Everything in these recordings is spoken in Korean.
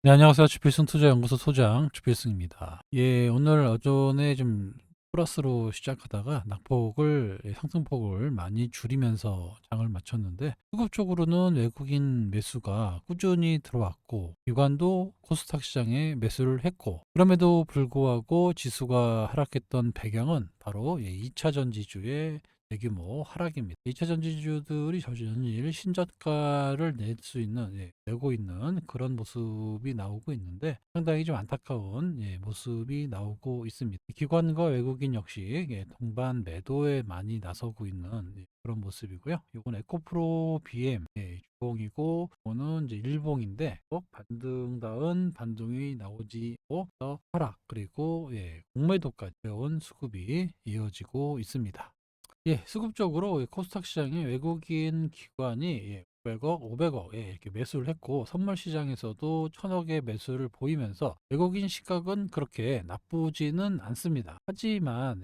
네, 안녕하세요. 주필승 투자연구소 소장 주필승입니다. 예, 오늘 오전에 좀 플러스로 시작하다가 낙폭을 상승폭을 많이 줄이면서 장을 마쳤는데, 수급적으로는 외국인 매수가 꾸준히 들어왔고 기관도 코스닥 시장에 매수를 했고, 그럼에도 불구하고 지수가 하락했던 배경은 바로 2차 전지주의 대규모 하락입니다. 2차 전지주들이 전일 신저가를 낼 수 있는, 내고 있는 그런 모습이 나오고 있는데, 상당히 좀 안타까운 모습이 나오고 있습니다. 기관과 외국인 역시 동반 매도에 많이 나서고 있는 그런 모습이고요. 이건 에코프로 BM 주봉이고, 이거는 이제 일봉인데 꼭 반등다운 반등이 나오지 또 하락, 그리고 공매도까지 온 수급이 이어지고 있습니다. 수급적으로 코스닥 시장에 외국인 기관이 500억, 500억 이렇게 매수를 했고, 선물 시장에서도 1000억의 매수를 보이면서 외국인 시각은 그렇게 나쁘지는 않습니다. 하지만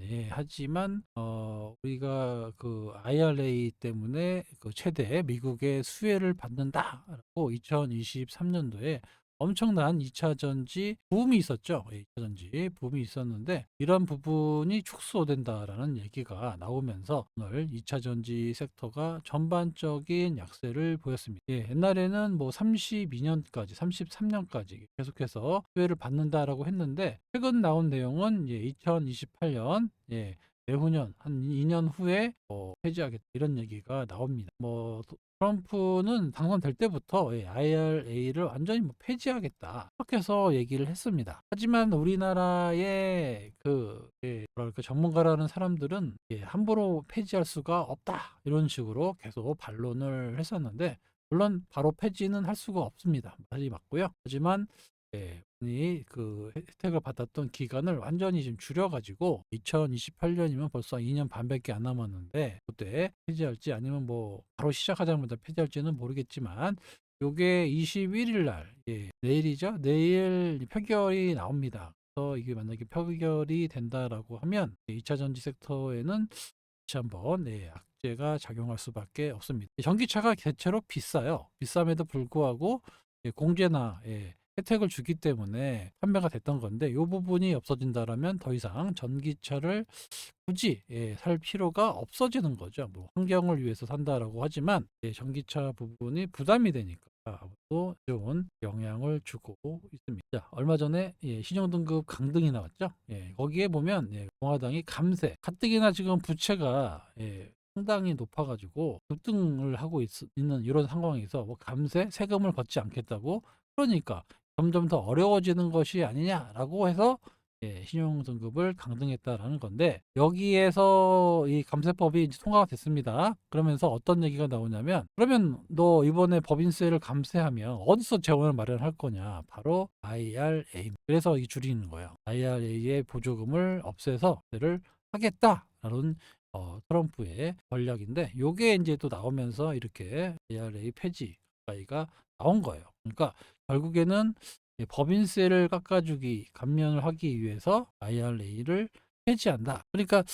우리가 그 IRA 때문에 그 최대 미국의 수혜를 받는다라고 2023년도에 엄청난 2차 전지 붐이 있었죠. 2차 전지 붐이 있었는데, 이런 부분이 축소된다라는 얘기가 나오면서 오늘 2차 전지 섹터가 전반적인 약세를 보였습니다. 옛날에는 뭐 32년까지, 33년까지 계속해서 수혜를 받는다라고 했는데, 최근 나온 내용은 2028년 내후년 한 2년 후에 폐지하겠다, 이런 얘기가 나옵니다. 트럼프는 당선될 때부터 IRA를 완전히 폐지하겠다, 이렇게 해서 얘기를 했습니다. 하지만 우리나라의 뭐랄까, 전문가라는 사람들은 함부로 폐지할 수가 없다, 이런 식으로 계속 반론을 했었는데, 물론 바로 폐지는 할 수가 없습니다. 말이 맞고요. 하지만 그 혜택을 받았던 기간을 완전히 지금 줄여가지고 2028년이면 벌써 2년 반밖에 안 남았는데, 그때 폐지할지 아니면 뭐 바로 시작하자마자 폐지할지는 모르겠지만, 요게 21일 날, 내일이죠. 내일 표결이 나옵니다. 그래서 이게 만약에 표결이 된다라고 하면 2차 전지 섹터에는 다시 한번 악재가 작용할 수밖에 없습니다. 전기차가 대체로 비싸요. 비쌈에도 불구하고 공제나 혜택을 주기 때문에 판매가 됐던 건데, 이 부분이 없어진다라면 더 이상 전기차를 굳이 살 필요가 없어지는 거죠. 뭐 환경을 위해서 산다라고 하지만 전기차 부분이 부담이 되니까 또 좋은 영향을 주고 있습니다. 자, 얼마 전에 신용등급 강등이 나왔죠. 거기에 보면 공화당이 감세, 가뜩이나 지금 부채가 상당히 높아가지고 급등을 하고 있는 이런 상황에서 뭐 감세, 세금을 걷지 않겠다고, 그러니까 점점 더 어려워지는 것이 아니냐라고 해서 신용등급을 강등했다라는 건데, 여기에서 이 감세법이 이제 통과가 됐습니다. 그러면서 어떤 얘기가 나오냐면, 그러면 너 이번에 법인세를 감세하면 어디서 재원을 마련할 거냐? 바로 IRA. 그래서 이 줄이는 거예요. IRA의 보조금을 없애서 세를 하겠다라는 트럼프의 전략인데, 요게 이제 또 나오면서 이렇게 IRA 폐지가 나온 거예요. 그러니까 결국에는 법인세를 깎아주기, 감면을 하기 위해서 IRA를 폐지한다. 그러니까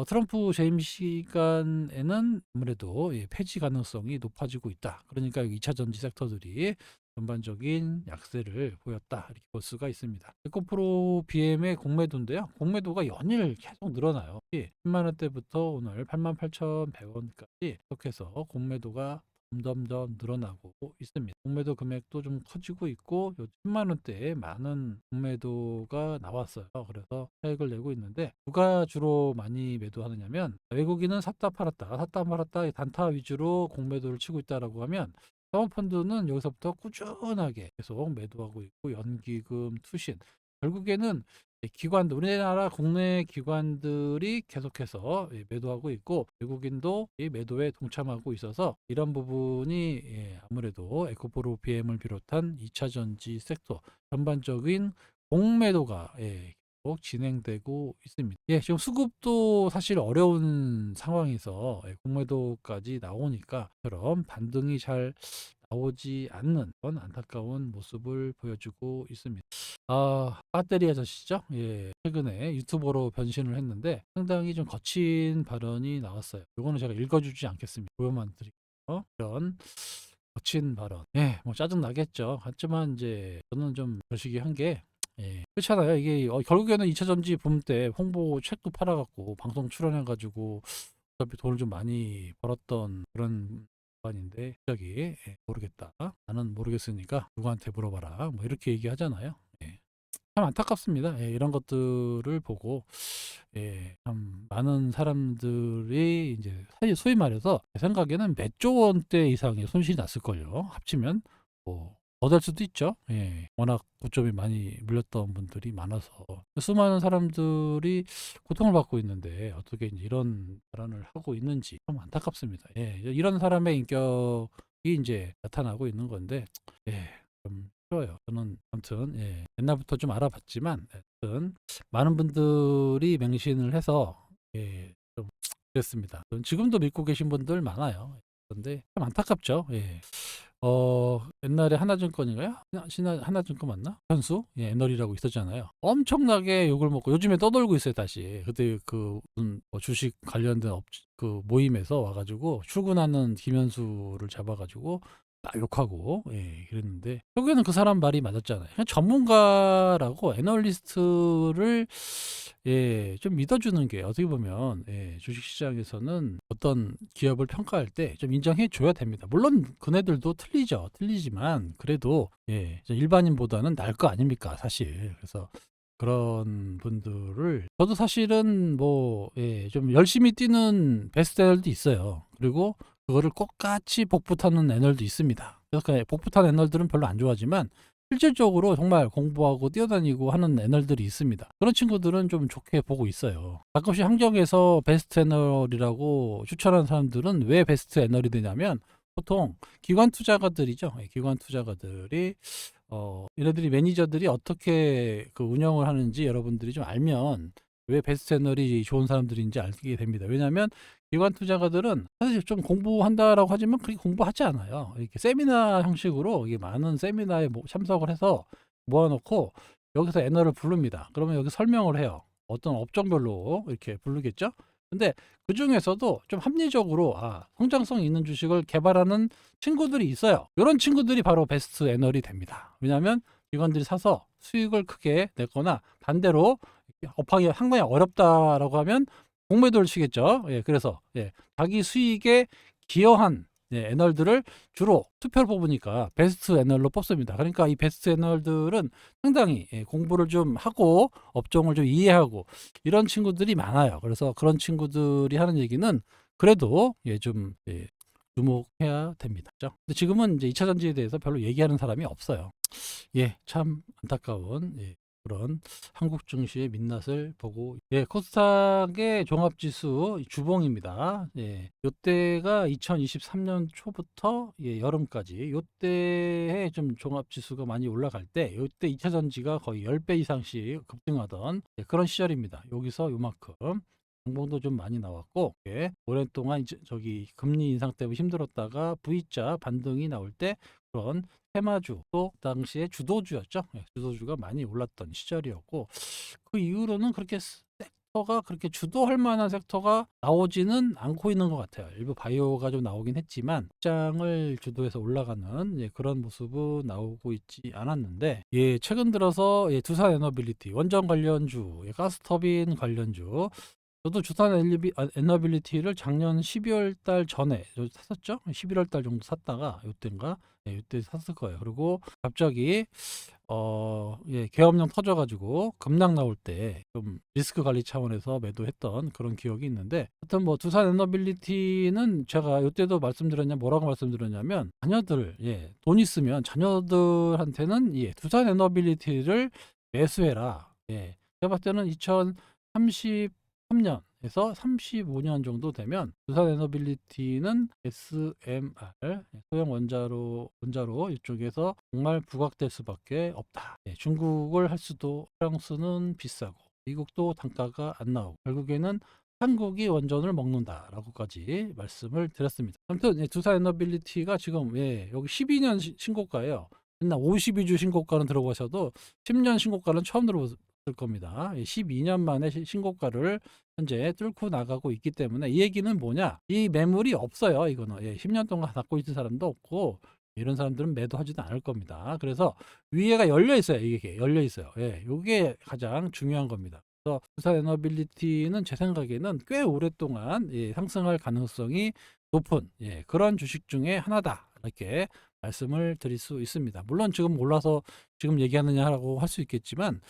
트럼프 재임 시간에는 아무래도 폐지 가능성이 높아지고 있다. 그러니까 2차 전지 섹터들이 전반적인 약세를 보였다, 이렇게 볼 수가 있습니다. 에코프로 BM의 공매도인데요. 공매도가 연일 계속 늘어나요. 10만 원대부터 오늘 88,100원까지 계속해서 공매도가 점점점 늘어나고 있습니다. 공매도 금액도 좀 커지고 있고, 요 10만 원대에 많은 공매도가 나왔어요. 그래서 차익을 내고 있는데, 누가 주로 많이 매도하느냐면, 외국인은 샀다 팔았다 샀다 팔았다 단타 위주로 공매도를 치고 있다라고 하면, 사모펀드는 여기서부터 꾸준하게 계속 매도하고 있고, 연기금, 투신, 결국에는 우리나라 국내 기관들이 계속해서 매도하고 있고, 외국인도 이 매도에 동참하고 있어서, 이런 부분이 아무래도 에코프로 BM을 비롯한 2차 전지 섹터 전반적인 공매도가 계속 진행되고 있습니다. 지금 수급도 사실 어려운 상황에서 공매도까지 나오니까 저런 반등이 잘 나오지 않는 그런 안타까운 모습을 보여주고 있습니다. 배터리 아저씨죠? 최근에 유튜버로 변신을 했는데 상당히 좀 거친 발언이 나왔어요. 이거는 제가 읽어주지 않겠습니다. 보여만 드릴게요. 이런 거친 발언. 예, 뭐 짜증 나겠죠. 하지만 이제 저는 좀 거시기한 게, 예, 그렇잖아요. 이게 결국에는 2차 전지 붐 때 홍보 책도 팔아갖고 방송 출연해가지고 어차피 돈을 좀 많이 벌었던 그런 기관인데 갑자기 모르겠다. 나는 모르겠으니까 누구한테 물어봐라. 뭐 이렇게 얘기하잖아요. 예. 참 안타깝습니다. 예, 이런 것들을 보고 참 많은 사람들이 이제 사실 소위 말해서 제 생각에는 몇 조 원대 이상의 손실이 났을걸요. 합치면 뭐 더 될 수도 있죠. 예. 워낙 고점이 많이 물렸던 분들이 많아서 수많은 사람들이 고통을 받고 있는데 어떻게 이제 이런 발언을 하고 있는지 참 안타깝습니다. 예. 이런 사람의 인격이 이제 나타나고 있는 건데 예. 좀 싫어요. 저는 아무튼 옛날부터 좀 알아봤지만 하여튼 많은 분들이 맹신을 해서 좀 그랬습니다. 지금도 믿고 계신 분들 많아요. 그런데 참 안타깝죠. 예. 옛날에 하나증권인가요? 하나증권 맞나? 현수? 예, 애널이라고 있었잖아요. 엄청나게 욕을 먹고 요즘에 떠돌고 있어요, 다시. 그때 뭐 주식 관련된 그 모임에서 와가지고 출근하는 김현수를 잡아가지고 막 욕하고 그랬는데 결국에는 그 사람 말이 맞았잖아요. 그냥 전문가라고 애널리스트를 좀 믿어주는 게 어떻게 보면 주식시장에서는 어떤 기업을 평가할 때 좀 인정해 줘야 됩니다. 물론 그네들도 틀리지만 그래도 일반인보다는 나을 거 아닙니까 사실. 그래서 그런 분들을 저도 사실은 뭐 좀 열심히 뛰는 베스트 애널도 있어요. 그리고 그거를 똑같이 복붙하는 애널도 있습니다. 그래서 그 복붙한 애널들은 별로 안 좋아하지만 실질적으로 정말 공부하고 뛰어다니고 하는 애널들이 있습니다. 그런 친구들은 좀 좋게 보고 있어요. 가끔씩 항정에서 베스트 애널이라고 추천하는 사람들은 왜 베스트 애널이 되냐면 보통 기관 투자가들이죠. 기관 투자가들이 얘네들이 매니저들이 어떻게 그 운영을 하는지 여러분들이 좀 알면 왜 베스트 애널이 좋은 사람들인지 알게 됩니다. 왜냐하면 기관 투자가들은 사실 좀 공부한다라고 하지만 그렇게 공부하지 않아요. 이렇게 세미나 형식으로 이게 많은 세미나에 참석을 해서 모아놓고 여기서 애널을 부릅니다. 그러면 여기 설명을 해요. 어떤 업종별로 이렇게 부르겠죠. 근데 그 중에서도 좀 합리적으로 성장성 있는 주식을 개발하는 친구들이 있어요. 이런 친구들이 바로 베스트 애널이 됩니다. 왜냐하면 기관들이 사서 수익을 크게 냈거나 반대로 업하기 상당히 어렵다라고 하면 공매도를 치겠죠. 그래서 자기 수익에 기여한 애널들을 주로 투표를 뽑으니까 베스트 애널로 뽑습니다. 그러니까 이 베스트 애널들은 상당히 공부를 좀 하고 업종을 좀 이해하고 이런 친구들이 많아요. 그래서 그런 친구들이 하는 얘기는 그래도 좀 주목해야 됩니다. 그죠? 근데 지금은 이제 2차 전지에 대해서 별로 얘기하는 사람이 없어요. 참 안타까운 그런 한국 증시의 민낯을 보고 코스닥의 종합지수 주봉입니다. 요때가 2023년 초부터 여름까지 요때에 좀 종합지수가 많이 올라갈 때 요때 2차 전지가 거의 10배 이상씩 급등하던 그런 시절입니다. 여기서 요만큼 장봉도 좀 많이 나왔고 오랫동안 저기 금리 인상 때문에 힘들었다가 V자 반등이 나올 때 그런 테마주 또 당시에 주도주였죠. 주도주가 많이 올랐던 시절이었고 그 이후로는 그렇게 섹터가 그렇게 주도할 만한 섹터가 나오지는 않고 있는 것 같아요. 일부 바이오가 좀 나오긴 했지만 시장을 주도해서 올라가는 그런 모습은 나오고 있지 않았는데 최근 들어서 두산 에너빌리티 원전 관련주 가스터빈 관련주 저도 두산 에너빌리티를 작년 12월 달 전에 샀었죠. 11월 달 정도 샀다가 요때인가 요때 샀을 거예요. 그리고 갑자기 계엄령 터져가지고 급락 나올 때 좀 리스크 관리 차원에서 매도했던 그런 기억이 있는데 하여튼 뭐 두산 에너빌리티는 제가 요때도 뭐라고 말씀드렸냐면 자녀들 돈 있으면 자녀들한테는 두산 에너빌리티를 매수해라. 제가 봤을 때는 2033년에서 35년 정도 되면 두산 에너빌리티는 SMR 소형 원자로 이쪽에서 정말 부각될 수밖에 없다. 중국을 할 수도 프랑스는 비싸고 미국도 단가가 안 나오고 결국에는 한국이 원전을 먹는다라고까지 말씀을 드렸습니다. 아무튼 두산 에너빌리티가 지금 여기 12년 신고가예요. 맨날 52주 신고가는 들어보셔도 10년 신고가는 처음 들어보실 겁니다. 12년 만에 신고가를 현재 뚫고 나가고 있기 때문에 이 얘기는 뭐냐? 이 매물이 없어요. 이거는 10년 동안 갖고 있는 사람도 없고 이런 사람들은 매도하지도 않을 겁니다. 그래서 위에가 열려 있어요. 이게 열려 있어요. 예, 요게 가장 중요한 겁니다. 그래서 두산 에너빌리티는 제 생각에는 꽤 오랫동안 예, 상승할 가능성이 높은 예, 그런 주식 중에 하나다. 이렇게 말씀을 드릴 수 있습니다. 물론 지금 올라서 지금 얘기하느냐라고 할 수 있겠지만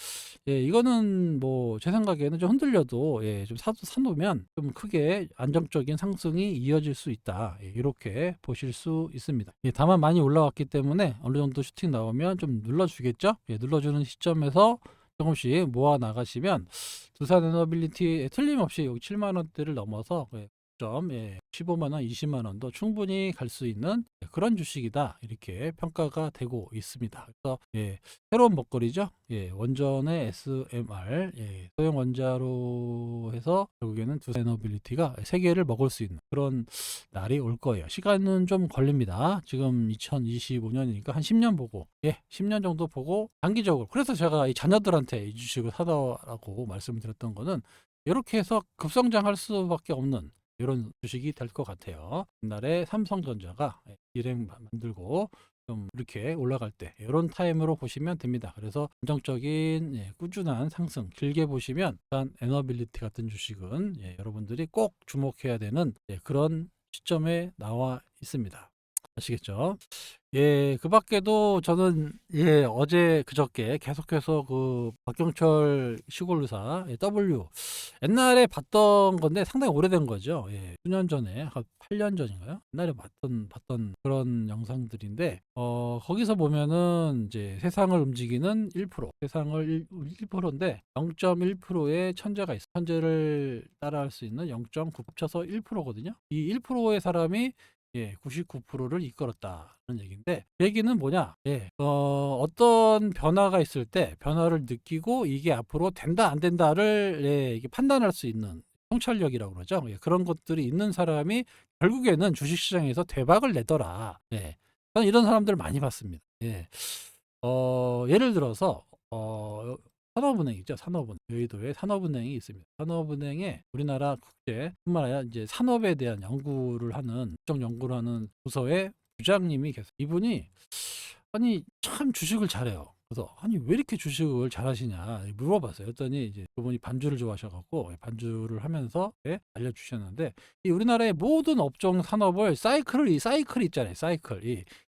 예, 이거는 뭐 제 생각에는 좀 흔들려도 예, 좀 사놓으면 좀 크게 안정적인 상승이 이어질 수 있다. 예, 이렇게 보실 수 있습니다. 예, 다만 많이 올라왔기 때문에 어느 정도 슈팅 나오면 좀 눌러주겠죠. 예, 눌러주는 시점에서 조금씩 모아 나가시면 두산 에너빌리티 틀림없이 여기 7만 원대를 넘어서 예, 점 예, 15만 원, 20만 원도 충분히 갈 수 있는 그런 주식이다. 이렇게 평가가 되고 있습니다. 그래서 예, 새로운 먹거리죠. 예, 원전의 SMR, 예, 소형 원자로 해서 결국에는 두산에너빌리티가 세계를 먹을 수 있는 그런 날이 올 거예요. 시간은 좀 걸립니다. 지금 2025년이니까 한 10년 보고, 예, 10년 정도 보고 단기적으로. 그래서 제가 이 자녀들한테 이 주식을 사다라고 말씀을 드렸던 거는 이렇게 해서 급성장할 수밖에 없는 이런 주식이 될 것 같아요. 옛날에 삼성전자가 일행 만들고 좀 이렇게 올라갈 때 이런 타임으로 보시면 됩니다. 그래서 안정적인 예, 꾸준한 상승 길게 보시면 일단 에너빌리티 같은 주식은 예, 여러분들이 꼭 주목해야 되는 예, 그런 시점에 나와 있습니다. 아시겠죠? 예, 그 밖에도 저는 예, 어제 그저께 계속해서 그 박경철 시골의사 예, W 옛날에 봤던 건데 상당히 오래된 거죠. 예, 수년 전에 한 8년 전인가요? 옛날에 봤던 그런 영상들인데 거기서 보면은 이제 세상을 움직이는 1%, 세상을 1%인데 0.1%의 천재가 있어. 천재를 따라할 수 있는 0.9 합쳐서 1%거든요. 이 1%의 사람이 예, 99%를 이끌었다는 얘기인데 그 얘기는 뭐냐? 예, 어떤 변화가 있을 때 변화를 느끼고 이게 앞으로 된다 안 된다를 예, 이게 판단할 수 있는 통찰력이라고 그러죠. 예, 그런 것들이 있는 사람이 결국에는 주식시장에서 대박을 내더라. 예, 저는 이런 사람들을 많이 봤습니다. 예, 예를 들어서 산업은행 있죠. 산업은행. 여의도에 산업은행이 있습니다. 산업은행에 우리나라 국제뿐만 아니라 이제 산업에 대한 연구를 하는 국정 연구를 하는 부서의 부장님이 계세요. 이분이 아니 참 주식을 잘해요. 그래서 아니 왜 이렇게 주식을 잘하시냐 물어봤어요. 그랬더니 이제 그분이 반주를 좋아하셔갖고 반주를 하면서 알려주셨는데 이 우리나라의 모든 업종 산업을 사이클이 있잖아요.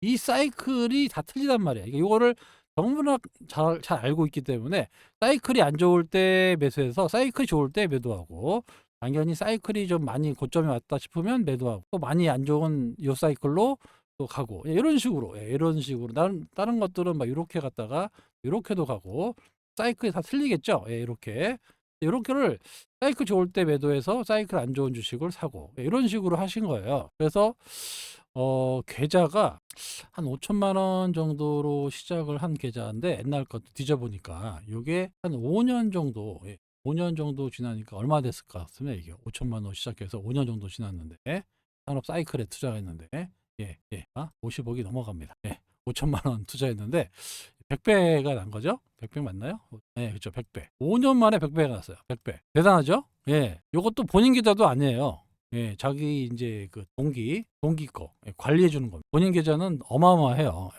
이 사이클이 다 틀리단 말이야. 이거를 너무나 잘 알고 있기 때문에 사이클이 안 좋을 때 매수해서 사이클이 좋을 때 매도하고 당연히 사이클이 좀 많이 고점에 왔다 싶으면 매도하고 또 많이 안 좋은 요 사이클로 또 가고 이런 식으로 이런 식으로 다른 것들은 막 이렇게 갔다가 이렇게도 가고 사이클이 다 틀리겠죠. 이렇게를 사이클 좋을 때 매도해서 사이클 안 좋은 주식을 사고 이런 식으로 하신 거예요. 그래서 계좌가 한 5천만 원 정도로 시작을 한 계좌인데 옛날 것도 뒤져보니까 이게 한 5년 정도 5년 정도 지나니까 얼마 됐을 것 같으면 이게 5천만 원 시작해서 5년 정도 지났는데 산업 사이클에 투자했는데 50억이 넘어갑니다. 5천만 원 투자했는데 100배가 난 거죠? 100배 맞나요? 네, 그렇죠. 100배. 5년 만에 100배가 났어요. 100배. 대단하죠? 예. 요것도 본인 계좌도 아니에요. 예, 자기 이제 그 동기 거 관리해 주는 겁니다. 본인 계좌는 어마어마해요.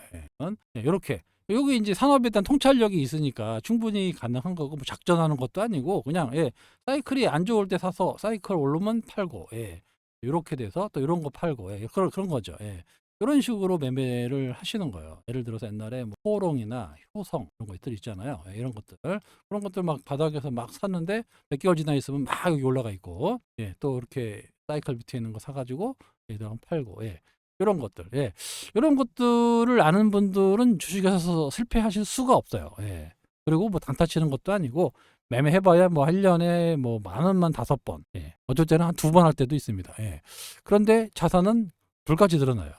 이렇게 여기 이제 산업에 대한 통찰력이 있으니까 충분히 가능한 거고 뭐 작전하는 것도 아니고 그냥 사이클이 안 좋을 때 사서 사이클 오르면 팔고 이렇게 돼서 또 이런 거 팔고 그런 거죠. 이런 식으로 매매를 하시는 거예요. 예를 들어서 옛날에 뭐 호롱이나 효성 이런 것들 있잖아요. 이런 것들 그런 것들 막 바닥에서 막 샀는데 몇 개월 지나 있으면 막 여기 올라가 있고 또 이렇게 사이클 밑에 있는 거 사가지고 얘들 팔고 이런 것들 이런 것들을 아는 분들은 주식에서 실패하실 수가 없어요. 그리고 뭐 단타 치는 것도 아니고 매매해봐야 뭐 1년에 뭐 10,000원만 5번 어쩔 때는 한 2번 할 때도 있습니다. 그런데 자산은 불같이 늘어나요.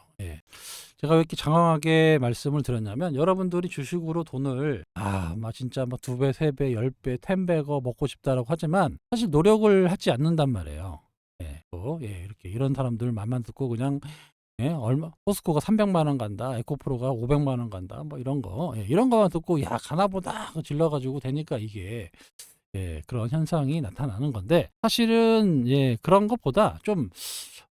제가 왜 이렇게 장황하게 말씀을 드렸냐면 여러분들이 주식으로 돈을 막 진짜 막 2배, 3배, 10배, 10배거 먹고 싶다라고 하지만 사실 노력을 하지 않는단 말이에요. 이렇게 이런 사람들 말만 듣고 그냥 얼마 포스코가 300만 원 간다, 에코프로가 500만 원 간다, 뭐 이런 거 이런 거만 듣고 야 가나보다 질러가지고 되니까 이게 그런 현상이 나타나는 건데 사실은 그런 것보다 좀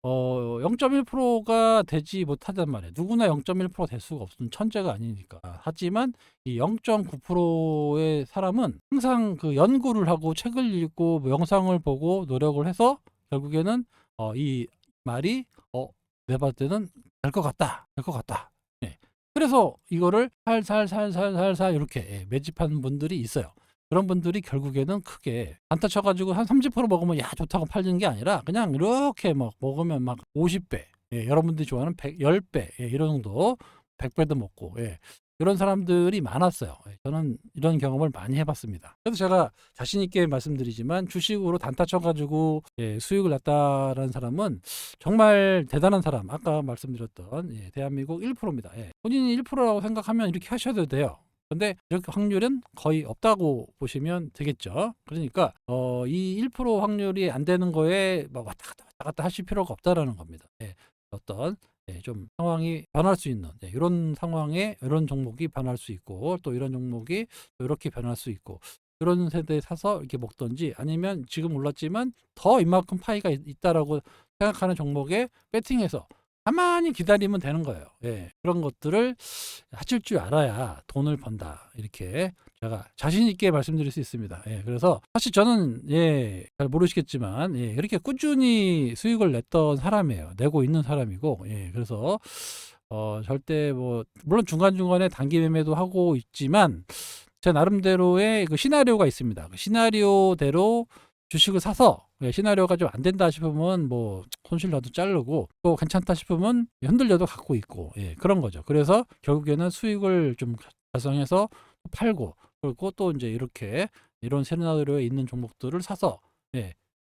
0.1%가 되지 못하단 말이에요. 누구나 0.1%가 될 수가 없는 천재가 아니니까. 하지만 이 0.9%의 사람은 항상 그 연구를 하고 책을 읽고 뭐 영상을 보고 노력을 해서 결국에는 이 말이 내가 봤을 때는 될 것 같다. 될 것 같다. 예. 그래서 이거를 살살살살살살 이렇게 매집하는 분들이 있어요. 그런 분들이 결국에는 크게 단타 쳐가지고 한 30% 먹으면 야 좋다고 팔리는 게 아니라 그냥 이렇게 막 먹으면 막 50배, 여러분들이 좋아하는 10배 이런 정도 100배도 먹고 이런 사람들이 많았어요. 저는 이런 경험을 많이 해봤습니다. 그래서 제가 자신 있게 말씀드리지만 주식으로 단타 쳐가지고 수익을 났다라는 사람은 정말 대단한 사람. 아까 말씀드렸던 대한민국 1%입니다. 본인이 1%라고 생각하면 이렇게 하셔도 돼요. 근데 이렇게 확률은 거의 없다고 보시면 되겠죠. 그러니까 이 1% 확률이 안 되는 거에 막 왔다 갔다 하실 필요가 없다라는 겁니다. 어떤 좀 상황이 변할 수 있는 이런 상황에 이런 종목이 변할 수 있고 또 이런 종목이 또 이렇게 변할 수 있고 이런 세대에 사서 이렇게 먹던지 아니면 지금 올랐지만 더 이만큼 파이가 있다라고 생각하는 종목에 배팅해서 가만히 기다리면 되는 거예요. 그런 것들을 하실 줄 알아야 돈을 번다. 이렇게 제가 자신 있게 말씀드릴 수 있습니다. 그래서 사실 저는 잘 모르시겠지만 이렇게 꾸준히 수익을 냈던 사람이에요. 내고 있는 사람이고 그래서 절대 뭐 물론 중간중간에 단기 매매도 하고 있지만 제 나름대로의 그 시나리오가 있습니다. 그 시나리오대로 주식을 사서 시나리오가 좀 안 된다 싶으면 뭐 손실 나도 자르고 또 괜찮다 싶으면 흔들려도 갖고 있고 그런 거죠. 그래서 결국에는 수익을 좀 달성해서 팔고 그리고 또 이제 이렇게 이런 시나리오에 있는 종목들을 사서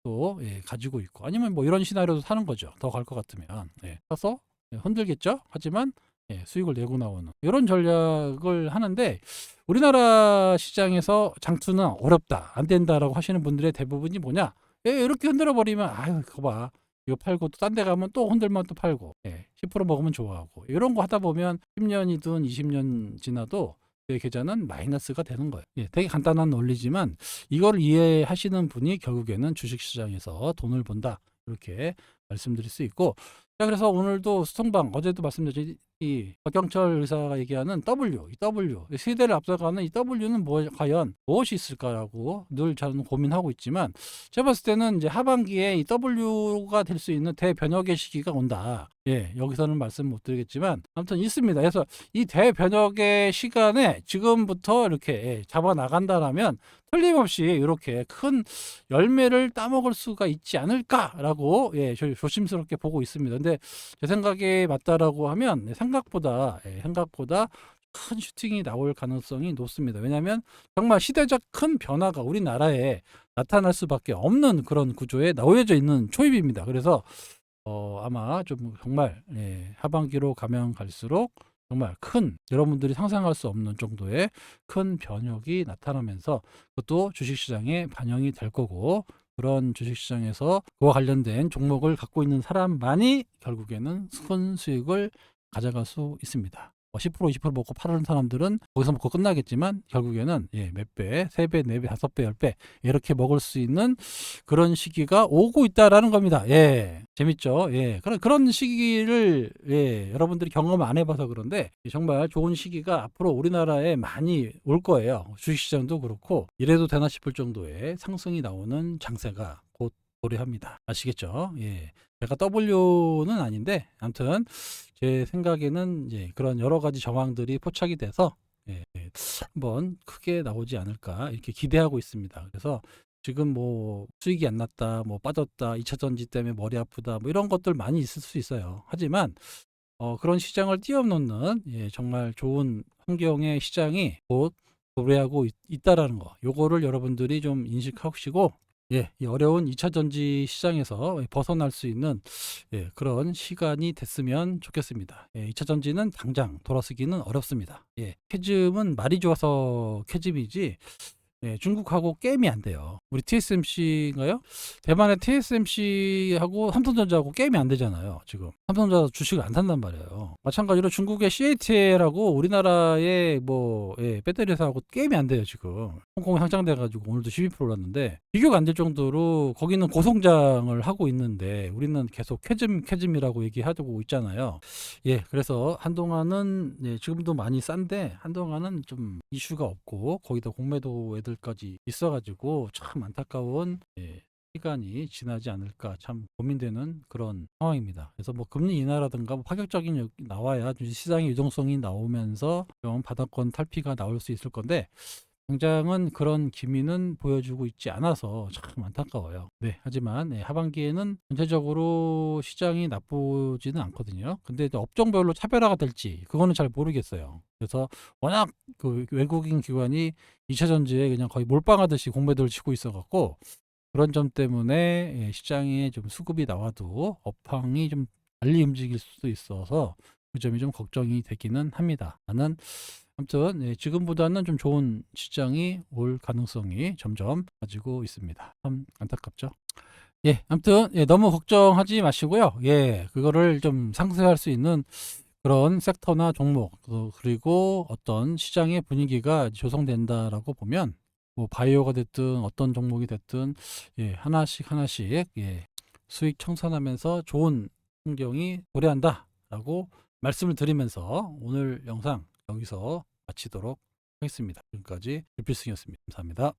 또 가지고 있고 아니면 뭐 이런 시나리오도 사는 거죠. 더 갈 것 같으면 사서 흔들겠죠. 하지만 수익을 내고 나오는 이런 전략을 하는데 우리나라 시장에서 장투는 어렵다, 안 된다라고 하시는 분들의 대부분이 뭐냐? 이렇게 흔들어 버리면 아유, 그거 봐. 이거 팔고 또 딴 데 가면 또 흔들면 또 팔고 10% 먹으면 좋아하고 이런 거 하다 보면 10년이든 20년 지나도 내 계좌는 마이너스가 되는 거예요. 되게 간단한 논리지만 이걸 이해하시는 분이 결국에는 주식시장에서 돈을 번다. 이렇게 말씀드릴 수 있고 자 그래서 오늘도 수성방 어제도 말씀드렸죠. 이 박경철 의사가 얘기하는 W, 이 W 시대를 앞서가는 이 W는 과연 무엇이 있을까라고 늘 저는 고민하고 있지만 제가 봤을 때는 이제 하반기에 이 W가 될 수 있는 대변혁의 시기가 온다. 여기서는 말씀 못 드리겠지만 아무튼 있습니다. 그래서 이 대변혁의 시간에 지금부터 이렇게 잡아 나간다라면 틀림없이 이렇게 큰 열매를 따먹을 수가 있지 않을까라고 조심스럽게 보고 있습니다. 근데 제 생각에 맞다라고 하면 생각보다 큰 슈팅이 나올 가능성이 높습니다. 왜냐하면 정말 시대적 큰 변화가 우리나라에 나타날 수밖에 없는 그런 구조에 놓여져 있는 초입입니다. 그래서 아마 좀 정말 하반기로 가면 갈수록 정말 큰 여러분들이 상상할 수 없는 정도의 큰 변혁이 나타나면서 그것도 주식시장에 반영이 될 거고 그런 주식시장에서 그와 관련된 종목을 갖고 있는 사람만이 결국에는 큰 수익을 가져갈 수 있습니다. 10% 20% 먹고 파는 사람들은 거기서 먹고 끝나겠지만 결국에는 몇 배, 3배, 4배, 5배, 10배 이렇게 먹을 수 있는 그런 시기가 오고 있다라는 겁니다. 재밌죠? 그런 시기를 여러분들이 경험 안 해봐서 그런데 정말 좋은 시기가 앞으로 우리나라에 많이 올 거예요. 주식시장도 그렇고 이래도 되나 싶을 정도의 상승이 나오는 장세가 곧 도래합니다. 아시겠죠? 제가 W는 아닌데 아무튼 제 생각에는 그런 여러 가지 정황들이 포착이 돼서 한번 크게 나오지 않을까 이렇게 기대하고 있습니다. 그래서 지금 뭐 수익이 안 났다, 뭐 빠졌다, 2차 전지 때문에 머리 아프다, 뭐 이런 것들 많이 있을 수 있어요. 하지만 그런 시장을 뛰어넘는 정말 좋은 환경의 시장이 곧 도래하고 있다라는 거, 요거를 여러분들이 좀 인식하시고 이 어려운 2차 전지 시장에서 벗어날 수 있는 그런 시간이 됐으면 좋겠습니다. 2차 전지는 당장 돌아서기는 어렵습니다. 캐즘은 말이 좋아서 캐즘이지 예, 중국하고 게임이 안 돼요. 우리 TSMC인가요? 대만의 TSMC하고 삼성전자하고 게임이 안 되잖아요. 지금 삼성전자 주식을 안 산단 말이에요. 마찬가지로 중국의 CATL하고 우리나라의 뭐 배터리 회사하고 게임이 안 돼요. 지금 홍콩에 상장돼가지고 오늘도 12% 올랐는데 비교가 안 될 정도로 거기는 고성장을 하고 있는데 우리는 계속 캐즘이라고 얘기하고 있잖아요. 예, 그래서 한동안은 지금도 많이 싼데 한동안은 좀 이슈가 없고 거기다 공매도 애들까지 있어가지고 참 안타까운 시간이 지나지 않을까 참 고민되는 그런 상황입니다. 그래서 뭐 금리 인하라든가 뭐 파격적인 나와야 시장의 유동성이 나오면서 좀 바닥권 탈피가 나올 수 있을 건데 당장은 그런 기미는 보여주고 있지 않아서 참 안타까워요. 네, 하지만 하반기에는 전체적으로 시장이 나쁘지는 않거든요. 근데 이제 업종별로 차별화가 될지 그거는 잘 모르겠어요. 그래서 워낙 그 외국인 기관이 2차 전지에 그냥 거의 몰빵하듯이 공매도를 치고 있어갖고 그런 점 때문에 시장에 좀 수급이 나와도 업황이 좀 달리 움직일 수도 있어서 그 점이 좀 걱정이 되기는 합니다. 나는 아무튼 지금보다는 좀 좋은 시장이 올 가능성이 점점 가지고 있습니다. 참 안타깝죠. 예, 아무튼 너무 걱정하지 마시고요. 예, 그거를 좀 상쇄할 수 있는 그런 섹터나 종목 그리고 어떤 시장의 분위기가 조성된다라고 보면 뭐 바이오가 됐든 어떤 종목이 됐든 하나씩 하나씩 수익 청산하면서 좋은 풍경이 도래한다라고 말씀을 드리면서 오늘 영상 여기서 마치도록 하겠습니다. 지금까지 유필승이었습니다. 감사합니다.